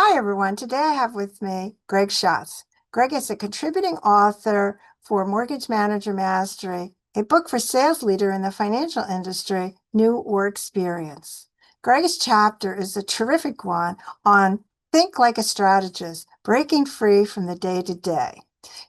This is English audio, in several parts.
Hi, everyone. Today I have with me Greg Schatz. Greg is a contributing author for Mortgage Manager Mastery, a book for sales leader in the financial industry, New or Experience. Greg's chapter is a terrific one on Think Like a Strategist, breaking free from the day to day.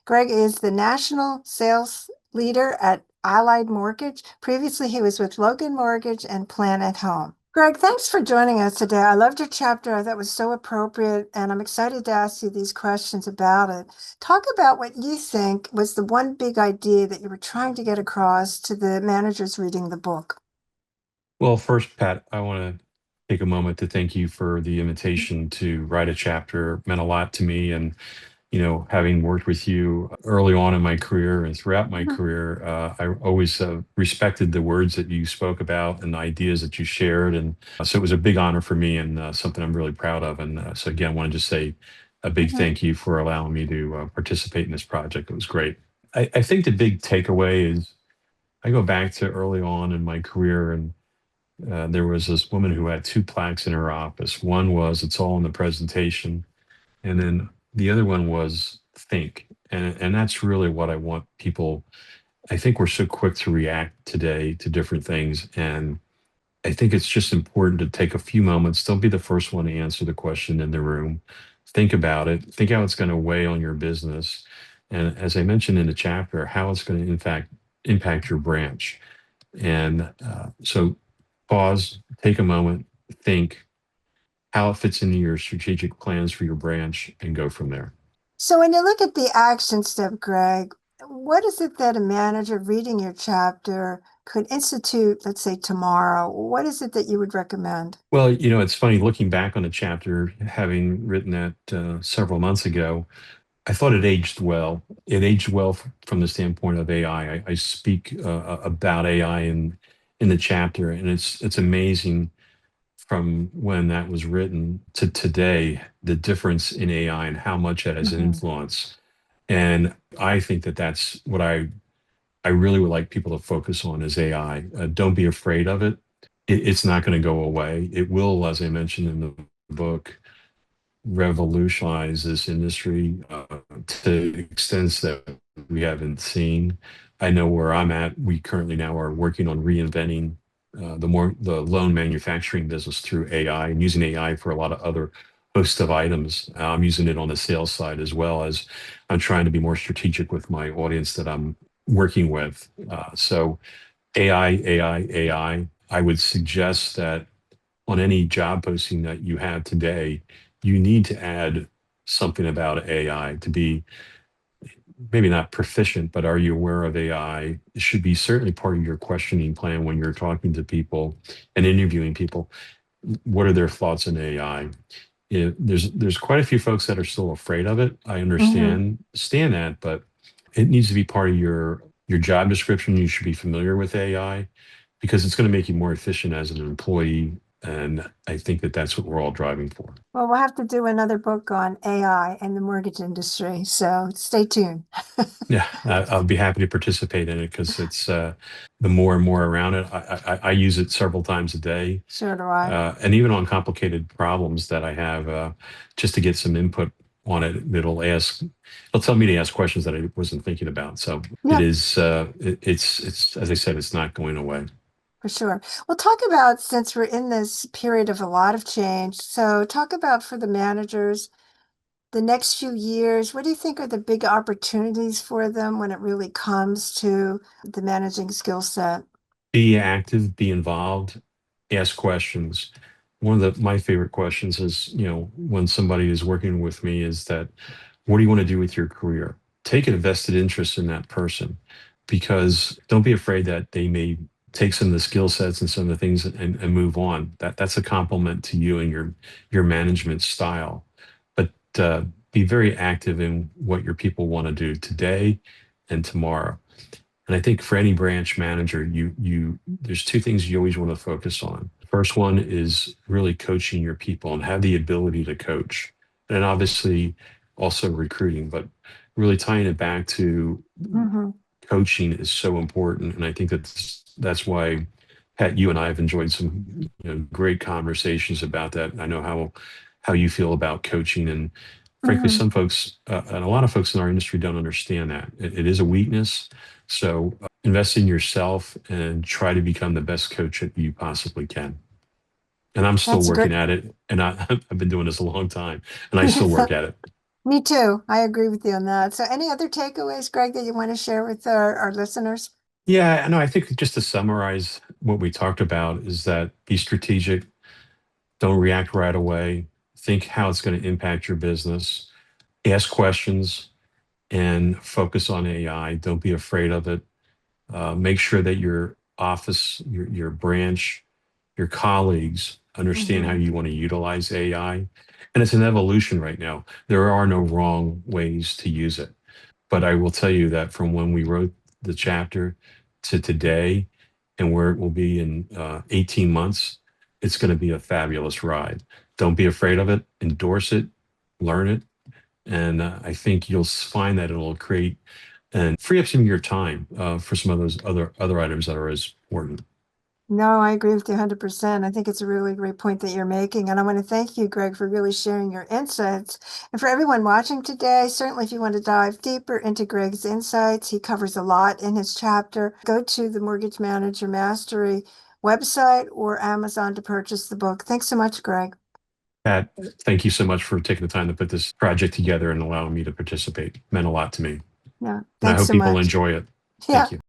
Greg is the national sales leader at Allied Mortgage. Previously, he was with Logan Mortgage and Plan at Home. Greg, thanks for joining us today. I loved your chapter. I thought it was so appropriate, and I'm excited to ask you these questions about it. Talk about what you think was the one big idea that you were trying to get across to the managers reading the book. Well, first, Pat, I want to take a moment to thank you for the invitation to write a chapter. It meant a lot to me. And, having worked with you early on in my career and throughout my Mhm. career, I always respected the words that you spoke about and the ideas that you shared. And so it was a big honor for me and something I'm really proud of. And so, again, I want to just say a big Mhm. thank you for allowing me to participate in this project. It was great. I think the big takeaway is I go back to early on in my career and there was this woman who had two plaques in her office. One was "It's all in the presentation," and then the other one was "Think." And that's really what I want people. I think we're so quick to react today to different things, and I think it's just important to take a few moments. Don't be the first one to answer the question in the room. Think about it. Think how it's going to weigh on your business, and as I mentioned in the chapter, how it's going to in fact impact your branch. And so pause, take a moment, think how it fits into your strategic plans for your branch, and go from there. So, when you look at the action step, Greg, what is it that a manager reading your chapter could institute, let's say tomorrow? What is it that you would recommend? Well, it's funny looking back on the chapter, having written that several months ago. I thought it aged well. It aged well from the standpoint of AI. I speak about AI in the chapter, and it's amazing from when that was written to today, the difference in AI and how much that has an Mhm. influence. And I think that that's what I really would like people to focus on is AI. Don't be afraid of it. It's not going to go away. It will, as I mentioned in the book, revolutionize this industry to extents that we haven't seen. I know where I'm at. We currently now are working on reinventing the loan manufacturing business through AI and using AI for a lot of other host of items. I'm using it on the sales side as well as I'm trying to be more strategic with my audience that I'm working with. So AI, AI, AI. I would suggest that on any job posting that you have today, you need to add something about AI to be maybe not proficient, but are you aware of AI? It should be certainly part of your questioning plan when you're talking to people and interviewing people. What are their thoughts on AI? There's quite a few folks that are still afraid of it. I Mhm. understand that, but it needs to be part of your job description. You should be familiar with AI because it's going to make you more efficient as an employee. And I think that that's what we're all driving for. Well, we'll have to do another book on AI and the mortgage industry, so stay tuned. Yeah, I'll be happy to participate in it because it's the more and more around it. I use it several times a day, Sure do I. and even on complicated problems that I have, just to get some input on it. It'll tell me to ask questions that I wasn't thinking about. So it Yep, is, it's as I said, it's not going away. for sure. Well, talk about since we're in this period of a lot of change, so talk about for the managers the next few years. What do you think are the big opportunities for them when it really comes to the managing skill set? Be active, be involved, ask questions. One of my favorite questions is, when somebody is working with me is that, what do you want to do with your career? Take a vested interest in that person because don't be afraid that they may take some of the skill sets and some of the things and move on. That's a compliment to you and your management style. But be very active in what your people want to do today and tomorrow. And I think for any branch manager, you there's two things you always want to focus on. The first one is really coaching your people and have the ability to coach. And obviously also recruiting, but really tying it back to Hmm. coaching is so important. And I think that's why Pat, you and I have enjoyed some great conversations about that. I know how you feel about coaching. And frankly, Mhm. some folks and a lot of folks in our industry don't understand that it is a weakness. So invest in yourself and try to become the best coach that you possibly can. And I'm still That's a working great. at it. And I've been doing this a long time and I still work at it. Me too. I agree with you on that. So, any other takeaways, Greg, that you want to share with our listeners? Yeah, no, I think just to summarize what we talked about is that be strategic, don't react right away, think how it's going to impact your business, ask questions, and focus on AI. Don't be afraid of it. Make sure that your office, your branch, your colleagues understand how Hmm. you want to utilize AI. And it's an evolution right now. There are no wrong ways to use it. But I will tell you that from when we wrote the chapter to today and where it will be in 18 months, it's going to be a fabulous ride. Don't be afraid of it, endorse it, learn it. And I think you'll find that it'll create and free up some of your time for some of those other items that are as important. No, I agree with you 100%. I think it's a really great point that you're making. And I want to thank you, Greg, for really sharing your insights. And for everyone watching today, certainly if you want to dive deeper into Greg's insights, he covers a lot in his chapter. Go to the Mortgage Manager Mastery website or Amazon to purchase the book. Thanks so much, Greg. Pat, thank you so much for taking the time to put this project together and allowing me to participate. It meant a lot to me. Yeah, And I thanks hope so people much. enjoy it. Yeah. Thank you.